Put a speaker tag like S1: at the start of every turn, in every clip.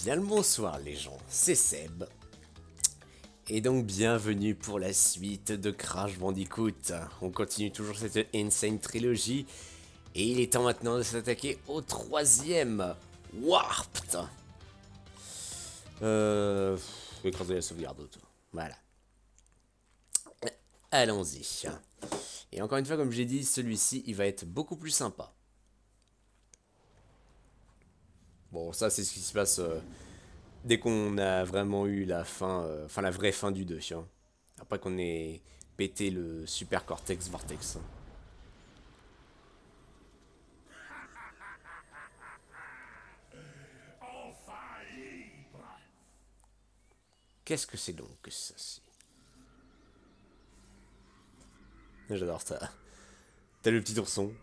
S1: Bien le bonsoir les gens, c'est Seb. Et donc bienvenue pour la suite de Crash Bandicoot. On continue toujours cette Insane Trilogy. Et il est temps maintenant de s'attaquer au troisième Warped. Écraser la sauvegarde auto. Voilà. Allons-y. Et encore une fois, comme j'ai dit, celui-ci, il va être beaucoup plus sympa. Bon, ça c'est ce qui se passe dès qu'on a vraiment eu la fin, enfin la vraie fin du 2, hein. Après qu'on ait pété le Super Cortex Vortex.
S2: Enfin libre.
S1: Qu'est-ce que c'est donc que ça? J'adore ça. T'as le petit ourson.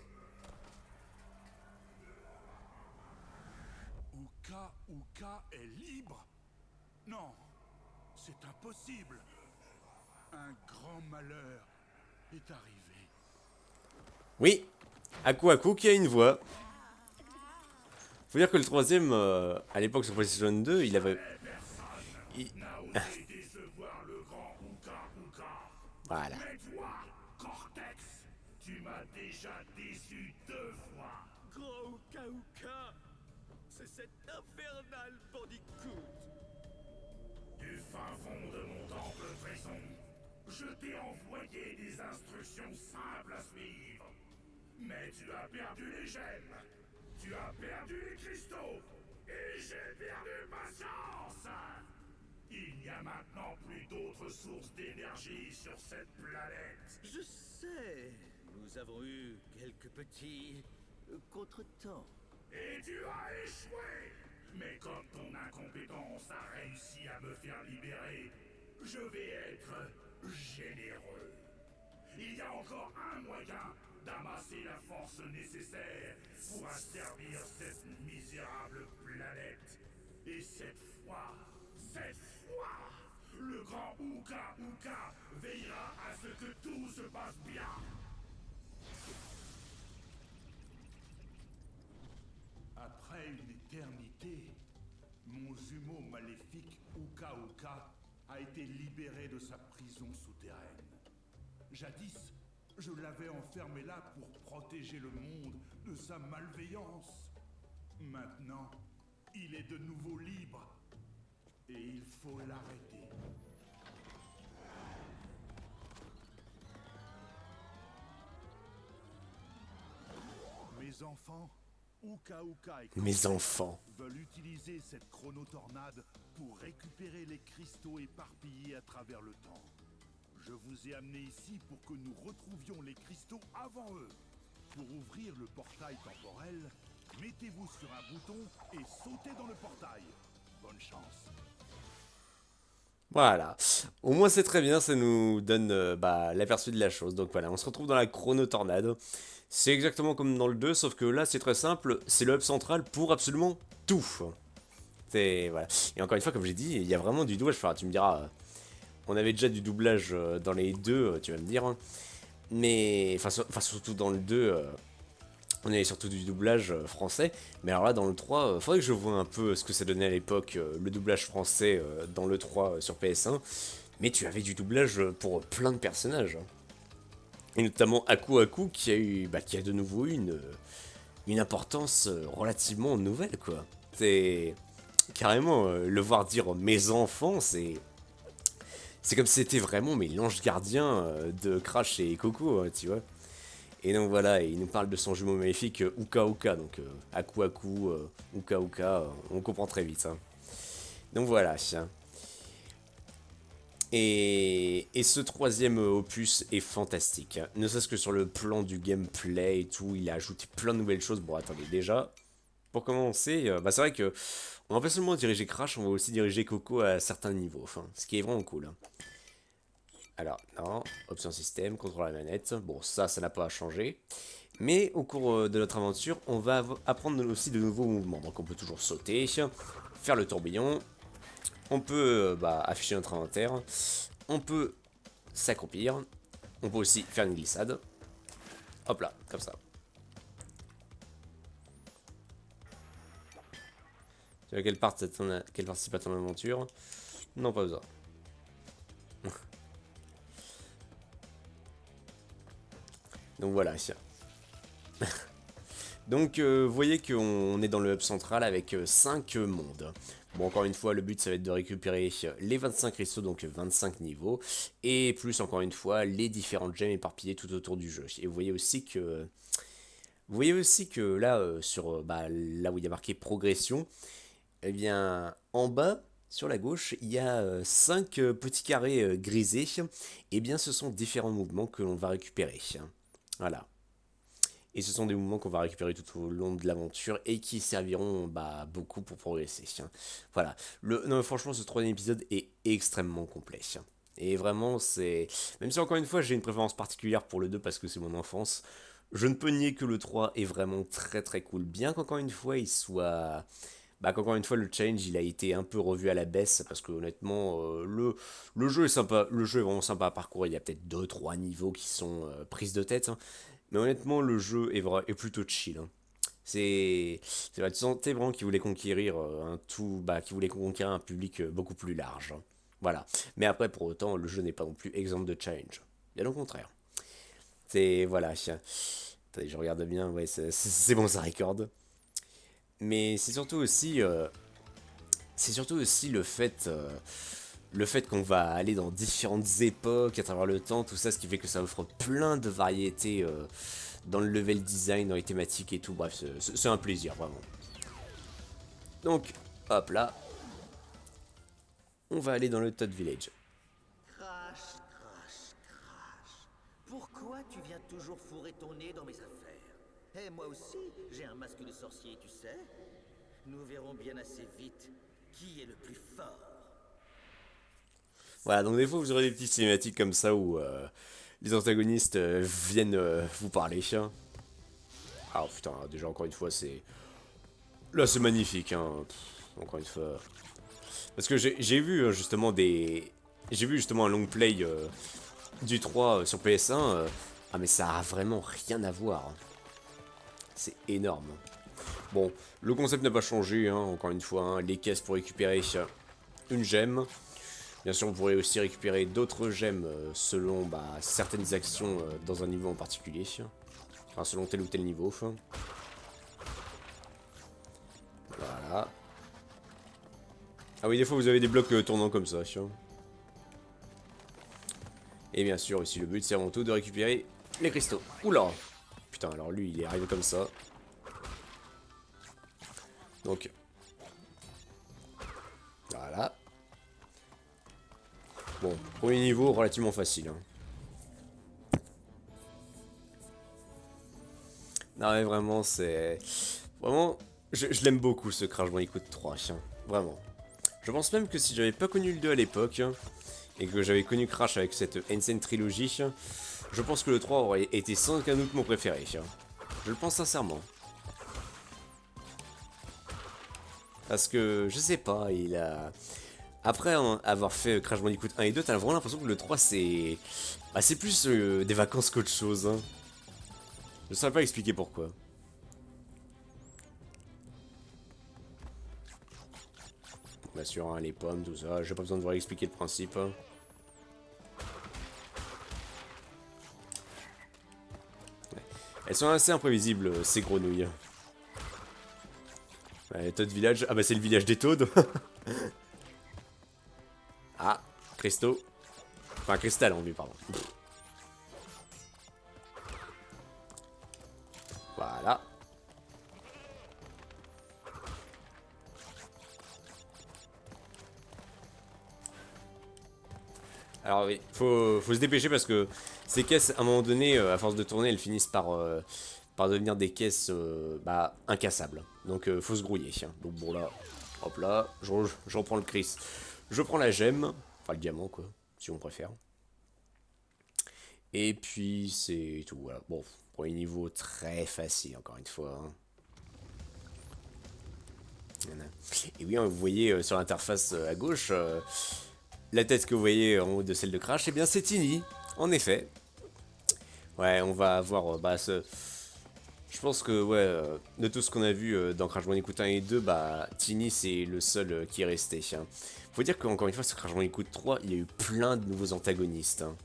S2: Uka est libre? Non, c'est impossible. Un grand malheur est arrivé.
S1: Oui, Aku qui a une voix. Faut dire que le troisième, à l'époque sur PlayStation 2, il avait... il-
S2: N'a osé décevoir le grand Uka.
S1: Voilà.
S2: Mais toi, Cortex, tu m'as déjà déçu 2 fois.
S3: Grand Uka, c'est cet infernal bandicoot.
S2: Du fin fond de mon temple prison, je t'ai envoyé des instructions simples à suivre. Mais tu as perdu les gemmes, tu as perdu les cristaux, et j'ai perdu patience. Il n'y a maintenant plus d'autres sources d'énergie sur cette planète.
S3: Je sais, nous avons eu quelques petits contretemps.
S2: Et tu as échoué. Mais comme ton incompétence a réussi à me faire libérer, je vais être généreux. Il y a encore un moyen d'amasser la force nécessaire pour asservir cette misérable planète. Et cette fois, le grand Uka veillera à ce que tout se passe bien. Après une éternité, mon jumeau maléfique Uka a été libéré de sa prison souterraine. Jadis, je l'avais enfermé là pour protéger le monde de sa malveillance. Maintenant, il est de nouveau libre. Et il faut l'arrêter. Mes enfants, Uka et
S1: Mes
S2: Cortex
S1: enfants.
S2: veulent utiliser cette chronotornade pour récupérer les cristaux éparpillés à travers le temps. Je vous ai amené ici pour que nous retrouvions les cristaux avant eux. Pour ouvrir le portail temporel, mettez-vous sur un bouton et sautez dans le portail. Bonne chance.
S1: Voilà. Au moins c'est très bien, ça nous donne l'aperçu de la chose. Donc voilà, on se retrouve dans la chronotornade. C'est exactement comme dans le 2, sauf que là c'est très simple, c'est le hub central pour absolument tout. C'est voilà. Et encore une fois, comme j'ai dit, il y a vraiment du doublage. Enfin, tu me diras, on avait déjà du doublage dans les deux, tu vas me dire. Hein. Mais enfin surtout dans le 2, on avait surtout du doublage français. Mais alors là, dans le 3, faudrait que je vois un peu ce que ça donnait à l'époque, le doublage français dans le 3 sur PS1. Mais tu avais du doublage pour plein de personnages. Et notamment Aku qui a de nouveau eu une importance relativement nouvelle, quoi. C'est carrément le voir dire mes enfants, c'est comme si c'était vraiment mais l'ange gardien de Crash et Coco, tu vois. Et donc voilà, il nous parle de son jumeau maléfique Uka, donc Uka, on comprend très vite. Hein. Donc voilà. Et ce troisième opus est fantastique. Hein. Ne serait-ce que sur le plan du gameplay et tout, il a ajouté plein de nouvelles choses. Bon, attendez, déjà, pour commencer, c'est vrai que on va pas seulement diriger Crash, on va aussi diriger Coco à certains niveaux. Enfin, ce qui est vraiment cool. Hein. Alors, non, option système, contrôle la manette. Bon, ça n'a pas changé. Mais au cours de notre aventure, on va apprendre aussi de nouveaux mouvements. Donc on peut toujours sauter, faire le tourbillon. On peut afficher notre inventaire. On peut s'accroupir. On peut aussi faire une glissade. Hop là, comme ça. Qu'elle participe à ton aventure. Non, pas besoin. Donc voilà. Donc vous voyez qu'on est dans le hub central avec 5 mondes. Bon, encore une fois, le but ça va être de récupérer les 25 cristaux, donc 25 niveaux, et plus encore une fois les différentes gemmes éparpillées tout autour du jeu. Et vous voyez aussi que là, là où il y a marqué progression, eh bien en bas, sur la gauche, il y a 5 petits carrés grisés. Et bien ce sont différents mouvements que l'on va récupérer. Voilà. Et ce sont des mouvements qu'on va récupérer tout au long de l'aventure et qui serviront beaucoup pour progresser. Voilà. Non, franchement, ce troisième épisode est extrêmement complet. Et vraiment, c'est... Même si encore une fois, j'ai une préférence particulière pour le 2 parce que c'est mon enfance, je ne peux nier que le 3 est vraiment très très cool. Bien qu'encore une fois, il soit... qu'encore une fois, le challenge, il a été un peu revu à la baisse parce que honnêtement, le jeu est sympa. Le jeu est vraiment sympa à parcourir. Il y a peut-être 2-3 niveaux qui sont prises de tête. Mais honnêtement, le jeu est plutôt chill. C'est vrai, tu sentais vraiment qu'il voulait conquérir qu'il voulait conquérir un public beaucoup plus large. Voilà. Mais après, pour autant, le jeu n'est pas non plus exempt de challenge. Bien au contraire. C'est voilà. Attendez, je regarde bien. Ouais, c'est bon, ça recorde. Mais c'est surtout aussi le fait qu'on va aller dans différentes époques à travers le temps, tout ça, ce qui fait que ça offre plein de variétés dans le level design, dans les thématiques et tout. Bref, c'est un plaisir, vraiment. Donc, hop là. On va aller dans le Todd Village.
S3: Crash, crash, crash. Pourquoi tu viens toujours fourrer ton nez dans mes affaires? Eh, moi aussi, j'ai un masque de sorcier, tu sais. Nous verrons bien assez vite qui est le plus fort.
S1: Voilà, donc des fois vous aurez des petites cinématiques comme ça où les antagonistes viennent vous parler. Alors putain, déjà encore une fois c'est... Là c'est magnifique, encore une fois. Parce que j'ai vu justement des... J'ai vu justement un long play du 3 sur PS1. Ah mais ça a vraiment rien à voir. C'est énorme. Bon, le concept n'a pas changé, encore une fois. Les caisses pour récupérer une gemme. Bien sûr, vous pourrez aussi récupérer d'autres gemmes selon certaines actions dans un niveau en particulier. Enfin, selon tel ou tel niveau. Voilà. Ah oui, des fois vous avez des blocs tournants comme ça. Et bien sûr, ici le but c'est avant tout de récupérer les cristaux. Oula! Putain, alors lui il est arrivé comme ça. Donc. Voilà. Bon, premier niveau relativement facile. Non mais vraiment c'est... Vraiment, je l'aime beaucoup ce Crash Bandicoot 3, vraiment. Je pense même que si j'avais pas connu le 2 à l'époque, et que j'avais connu Crash avec cette Insane Trilogy, je pense que le 3 aurait été sans aucun doute mon préféré. Je le pense sincèrement. Parce que, je sais pas, il a... Après avoir fait Crash Bandicoot 1 et 2, t'as vraiment l'impression que le 3 c'est... c'est plus des vacances qu'autre chose. Je ne saurais pas expliquer pourquoi. Bien sûr, les pommes, tout ça, j'ai pas besoin de vous expliquer le principe. Ouais. Elles sont assez imprévisibles, ces grenouilles. Ouais, Toad Village, c'est le village des Toads. Ah, cristaux. Enfin, cristal en vue, pardon. Voilà. Alors oui, faut se dépêcher parce que ces caisses, à un moment donné, à force de tourner, elles finissent par devenir des caisses incassables. Donc faut se grouiller. Donc bon là, hop là, je reprends le Chris. Je prends la gemme, enfin le diamant quoi, si on préfère. Et puis c'est tout, voilà. Bon, premier niveau très facile encore une fois. Et oui, vous voyez sur l'interface à gauche, la tête que vous voyez en haut de celle de Crash, et bien c'est Tiny, en effet. Ouais, on va avoir Je pense que, ouais, de tout ce qu'on a vu dans Crash Bandicoot 1 et 2, bah, Tini, c'est le seul qui est resté. Hein. Faut dire qu'encore une fois, sur Crash Bandicoot 3, il y a eu plein de nouveaux antagonistes. Hein.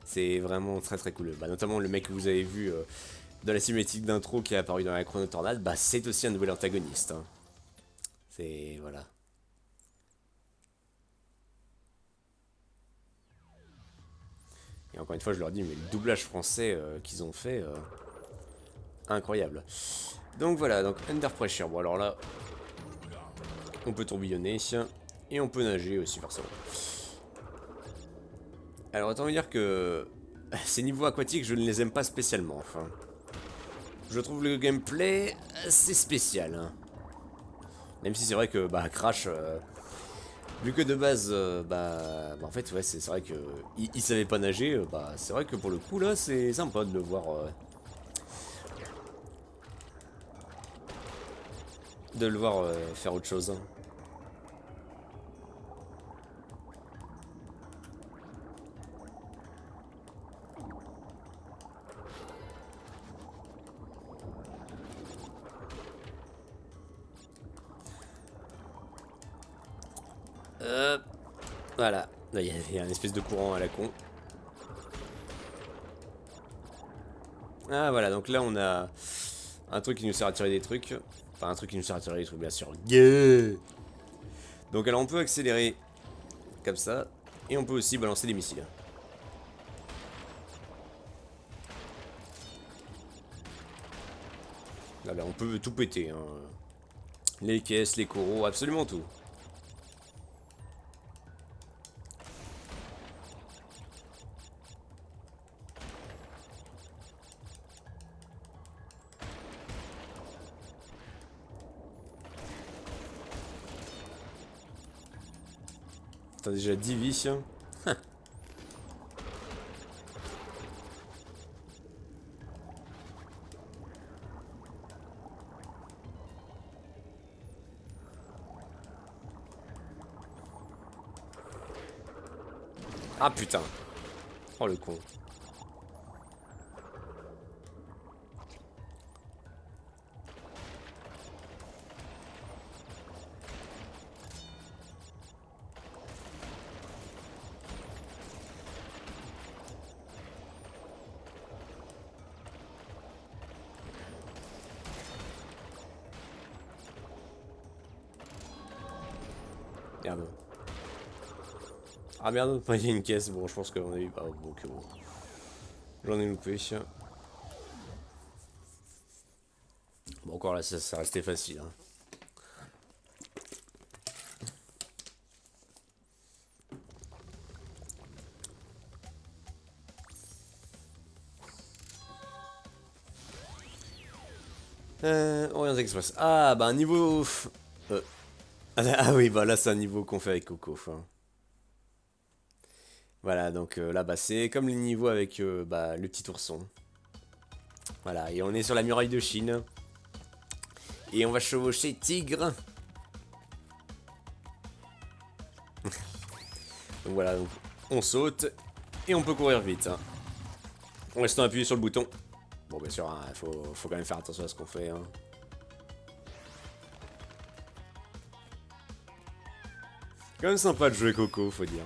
S1: C'est vraiment très très cool. Bah, notamment le mec que vous avez vu dans la cinématique d'intro qui est apparu dans la Chrono Tornade, bah, c'est aussi un nouvel antagoniste. Hein. C'est... voilà. Et encore une fois, je leur dis, mais le doublage français qu'ils ont fait, incroyable. Donc voilà, donc Under Pressure. Bon, alors là, on peut tourbillonner et on peut nager aussi, forcément. Alors, autant vous dire que ces niveaux aquatiques, je ne les aime pas spécialement. Enfin, je trouve le gameplay assez spécial. Hein. Même si c'est vrai que bah, Crash. Vu que de base, en fait, ouais, c'est vrai que il savait pas nager, bah, c'est vrai que pour le coup, là, c'est sympa de le voir, faire autre chose. Hein. Voilà, là, il y a une espèce de courant à la con. Ah, voilà, donc là, on a un truc qui nous sert à tirer des trucs. Enfin, un truc qui nous sert à tirer des trucs, bien sûr. Yeah. Donc, alors, on peut accélérer comme ça. Et on peut aussi balancer des missiles. Là, on peut tout péter. Hein. Les caisses, les coraux, absolument tout. T'as déjà 10 vies. Ah putain. Oh le con. Merde. Ah merde, il y a une caisse. Bon, je pense qu'on a eu. Ah, bon, ok, bon. J'en ai loupé. Bon, encore là, ça restait facile. Hein. Orient Express. Ah, bah, un niveau. Ah oui, bah là, c'est un niveau qu'on fait avec Coco. Hein. Voilà, donc là, bah, c'est comme les niveaux avec bah, le petit ourson. Voilà, et on est sur la muraille de Chine. Et on va chevaucher Tigre. Donc voilà, donc, on saute. Et on peut courir vite. Hein. En restant appuyé sur le bouton. Bon, bien sûr, hein, faut quand même faire attention à ce qu'on fait. Hein. Quand même sympa de jouer Coco, faut dire.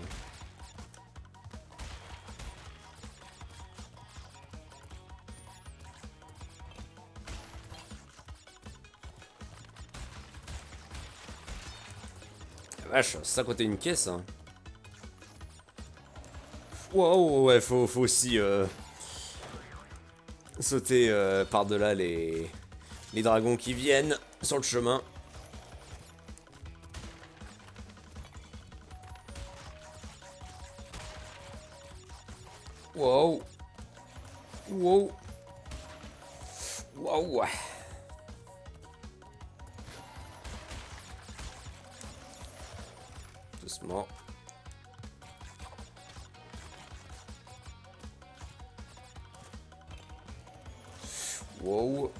S1: La vache, ça côté une caisse. Hein. Wow, ouais, faut aussi sauter par-delà les dragons qui viennent sur le chemin. Wow. Wow. Wow. Doucement. Wow.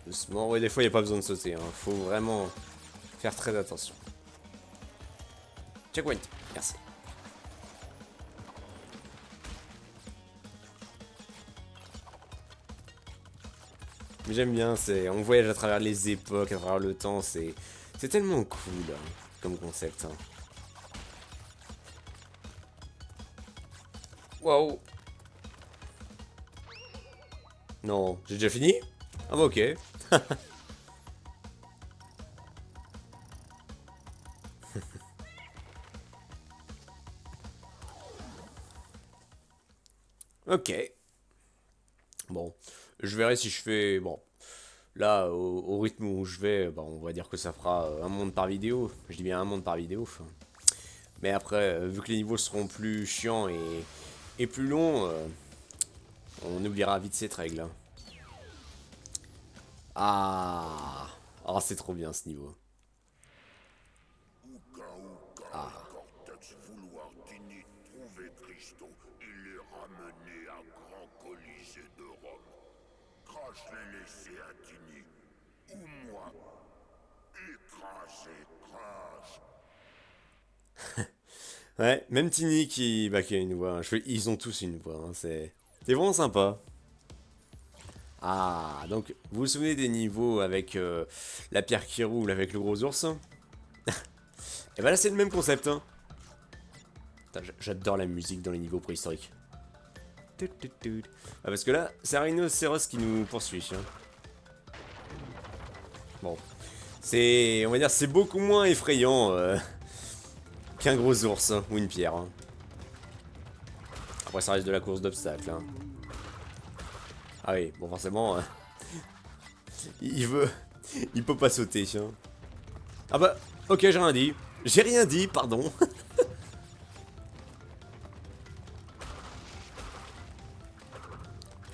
S1: Doucement. Ouais, des fois, il n'y a pas besoin de sauter. Hein. Faut vraiment faire très attention. Checkpoint. Merci. Mais j'aime bien, on voyage à travers les époques, à travers le temps, c'est tellement cool hein, comme concept. Hein. Waouh. Non, j'ai déjà fini? Ah bah ok. Ok. Bon, je verrai si je fais... Bon, là, au rythme où je vais, bah, on va dire que ça fera un monde par vidéo. Je dis bien un monde par vidéo. Mais après, vu que les niveaux seront plus chiants et plus longs, on oubliera vite cette règle. Hein. Ah, ah c'est trop bien ce niveau. Ah.
S4: Cortex vouloir Tiny trouver Christo et les ramener à Grand Colisée de Rome. Crash les laisser à Tiny. Ou moi. Écraser Crash.
S1: Ouais, même Tiny qui a une voix. Hein. Ils ont tous une voix. Hein. C'est vraiment sympa. Ah, donc vous vous souvenez des niveaux avec la pierre qui roule avec le gros ours? Et bah là c'est le même concept. Hein. J'adore la musique dans les niveaux préhistoriques. Ah, parce que là, c'est un rhinocéros qui nous poursuit. Hein. Bon, on va dire, c'est beaucoup moins effrayant qu'un gros ours hein, ou une pierre. Hein. Après, ça reste de la course d'obstacles. Hein. Ah oui, bon, forcément, il peut pas sauter. Hein. Ah bah, ok, j'ai rien dit. J'ai rien dit, pardon.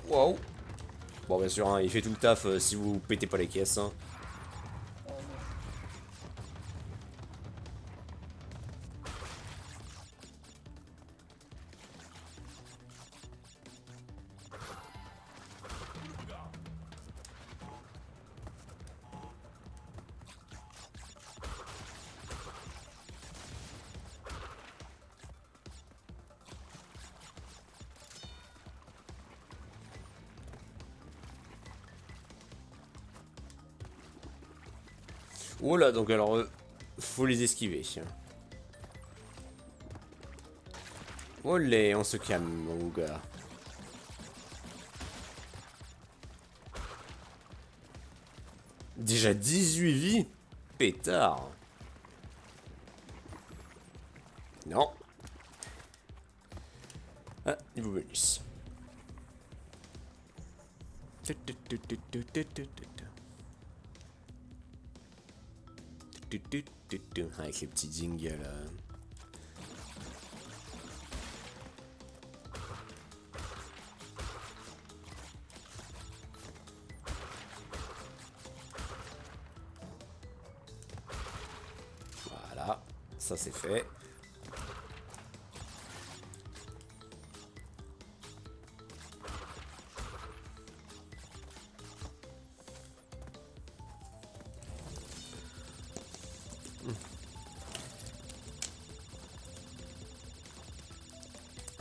S1: Wow. Bon, bien sûr, hein, il fait tout le taf si vous pétez pas les caisses. Hein. Oh là, donc alors, faut les esquiver. Olé, on se calme, mon gars. Déjà 18 vies? Pétard. Non. Ah, niveau bonus. Avec les petits jingles. Voilà, ça c'est fait.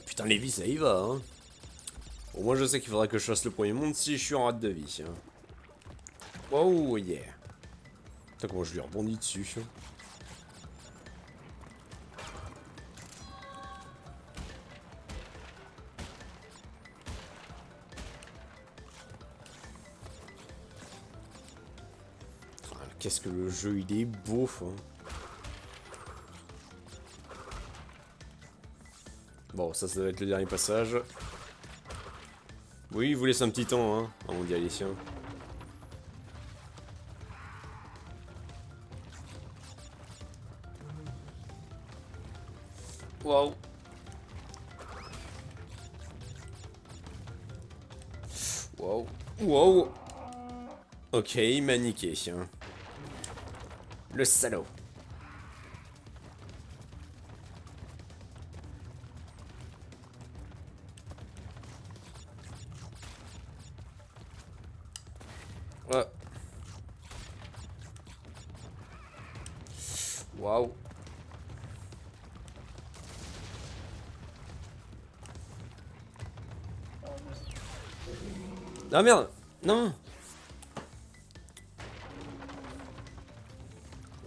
S1: Putain, les vies, ça y va, hein. Au moins, je sais qu'il faudra que je fasse le premier monde si je suis en rate de vie. Hein. Oh, yeah. Putain, comment je lui rebondis dessus. Qu'est-ce que le jeu, il est beau, hein. Bon, ça doit être le dernier passage. Oui, il vous laisse un petit temps, hein, avant d'y aller, tiens. Waouh. Waouh. Waouh. Ok, il m'a niqué, tiens. Le salaud. Ouais. Waouh. Ah merde. Non.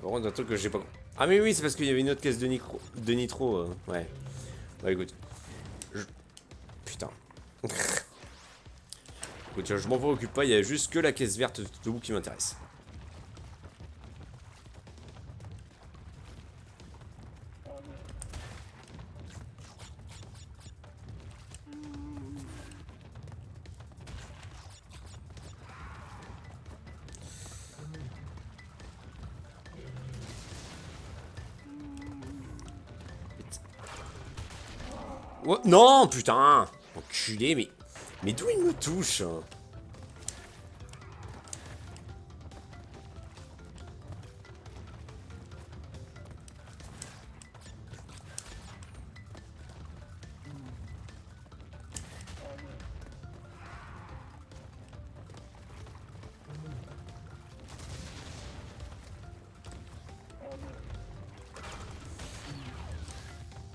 S1: Par contre, un truc que j'ai pas... Ah mais oui, c'est parce qu'il y avait une autre caisse de nitro, ouais. Bah écoute. Putain. Écoute, je m'en préoccupe pas, il y a juste que la caisse verte tout au bout qui m'intéresse. Oh, non, putain! Enculé, mais d'où il me touche?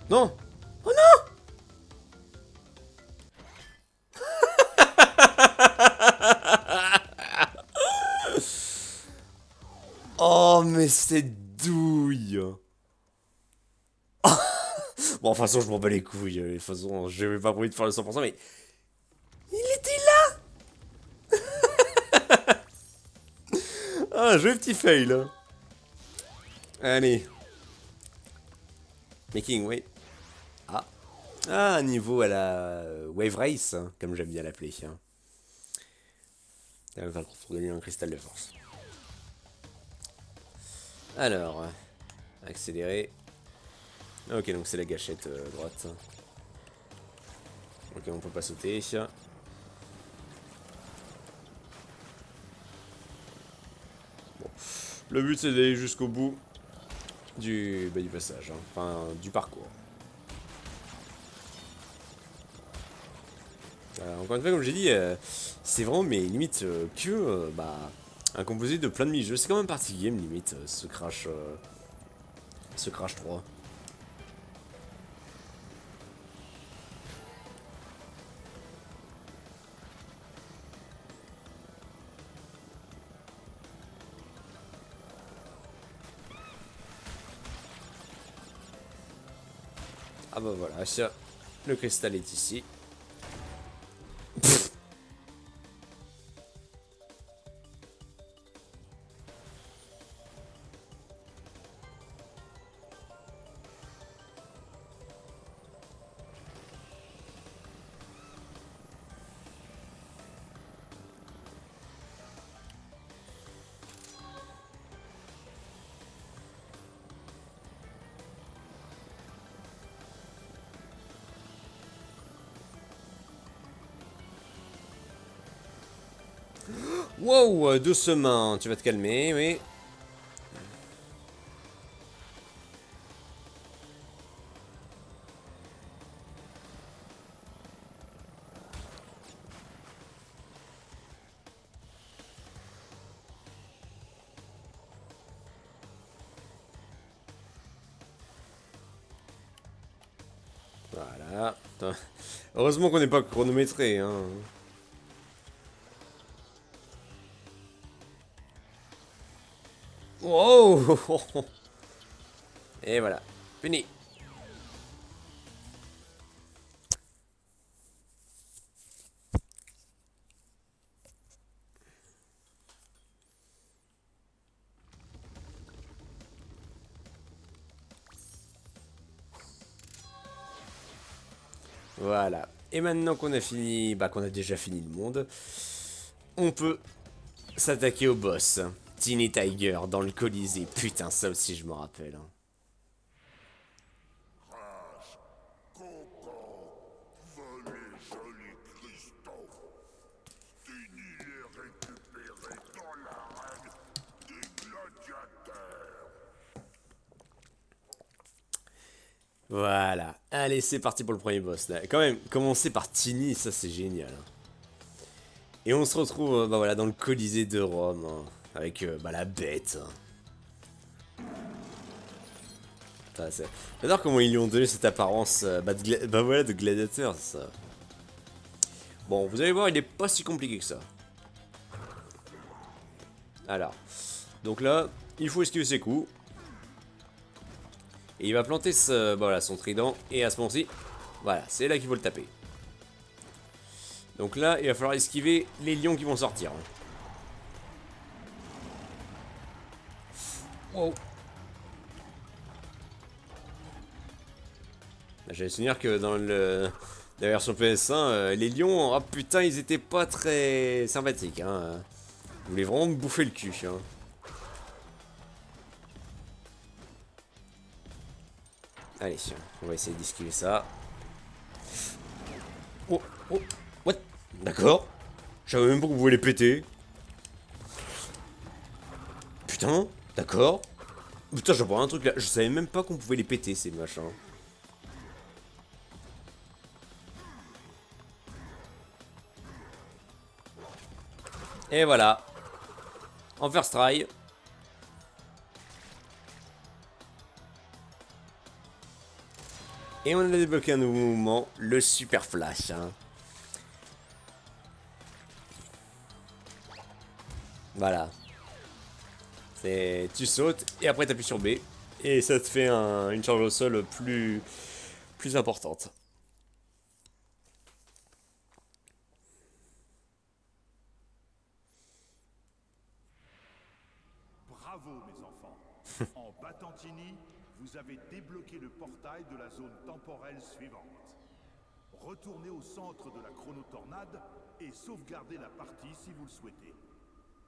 S1: Non! Oh non! Oh, mais c'est douille! Bon, de toute façon, je m'en bats les couilles. De toute façon, j'avais pas prévu de faire le 100%, mais... Il était là! Ah, joli petit fail. Hein. Allez. Making way. Ah. Ah, un niveau à la Wave Race, hein, comme j'aime bien l'appeler. Hein. Il va gagner un cristal de force. Alors, accélérer. Ok, donc c'est la gâchette droite. Ok, on peut pas sauter. Bon. Le but c'est d'aller jusqu'au bout du passage, hein. Enfin du parcours. Encore une fois, comme j'ai dit, c'est vraiment mais limite un composé de plein de mini-jeux. C'est quand même party game limite ce Crash 3. Ah bah voilà, le cristal est ici. Wow, doucement, tu vas te calmer, oui. Voilà. Putain. Heureusement qu'on n'est pas chronométré, hein. Wow. Et voilà, fini. Voilà. Et maintenant qu'on a fini, qu'on a déjà fini le monde, on peut s'attaquer au boss. Tiny Tiger dans le Colisée. Putain, ça aussi je me rappelle. Hein.
S4: Venez, joli Christophe. Tini les récupérer dans l'arène des gladiateurs.
S1: Voilà. Allez, c'est parti pour le premier boss. Là. Quand même, commencer par Tiny, ça c'est génial. Hein. Et on se retrouve voilà, dans le Colisée de Rome. Hein, avec la bête. J'adore comment ils lui ont donné cette apparence voilà, de gladiateur. Ça. Bon, vous allez voir, il est pas si compliqué que ça. Alors. Donc là, il faut esquiver ses coups. Et il va planter voilà, son trident. Et à ce moment-ci, voilà, c'est là qu'il faut le taper. Donc là, il va falloir esquiver les lions qui vont sortir. Wow. J'avais souvenir que dans la version PS1, les lions, ah putain, ils étaient pas très sympathiques. Hein. Ils voulaient vraiment me bouffer le cul. Hein. Allez, on va essayer d'esquiver ça. Oh, oh, what? D'accord. Je savais même pas qu'on pouvait les péter. Putain, d'accord. Putain, j'apprends un truc là. Je savais même pas qu'on pouvait les péter, ces machins. Et voilà. En first try. Et on a débloqué un nouveau mouvement, le super flash. Hein. Voilà. Tu sautes et après tu appuies sur B. Et ça te fait une charge au sol plus importante.
S2: Bravo mes enfants. En battant Tini, vous avez débloqué le portail de la zone temporelle suivante. Retournez au centre de la chronotornade et sauvegardez la partie si vous le souhaitez.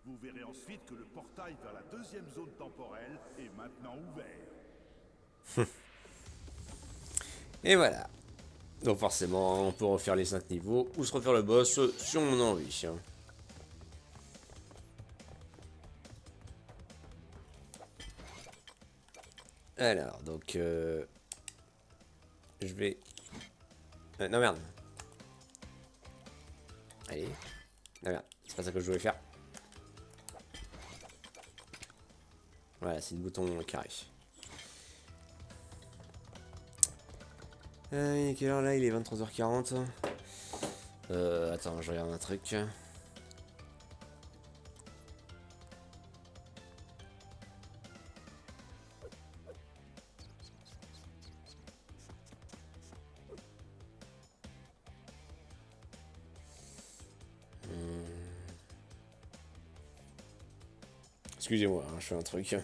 S2: Vous verrez ensuite que le portail vers la deuxième zone temporelle est maintenant ouvert.
S1: Et voilà. Donc forcément, on peut refaire les 5 niveaux ou se refaire le boss si on en a envie. Alors, donc... je vais... non merde. Allez. Non merde, c'est pas ça que je voulais faire. Voilà, c'est le bouton carré. Il est quelle heure là? Il est 23h40. Attends, je regarde un truc. Excusez-moi, hein, je fais un truc.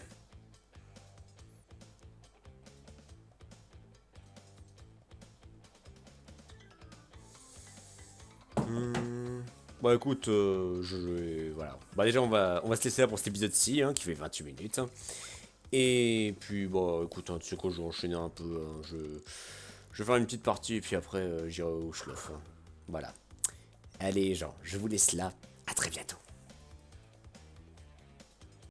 S1: Bah écoute, voilà. Bah déjà on va se laisser là pour cet épisode-ci, hein, qui fait 28 minutes. Et puis bah écoute, hein, tu sais quoi, je vais enchaîner un peu. Hein, je vais faire une petite partie et puis après j'irai au schloff. Hein. Voilà. Allez gens, je vous laisse là. À très bientôt.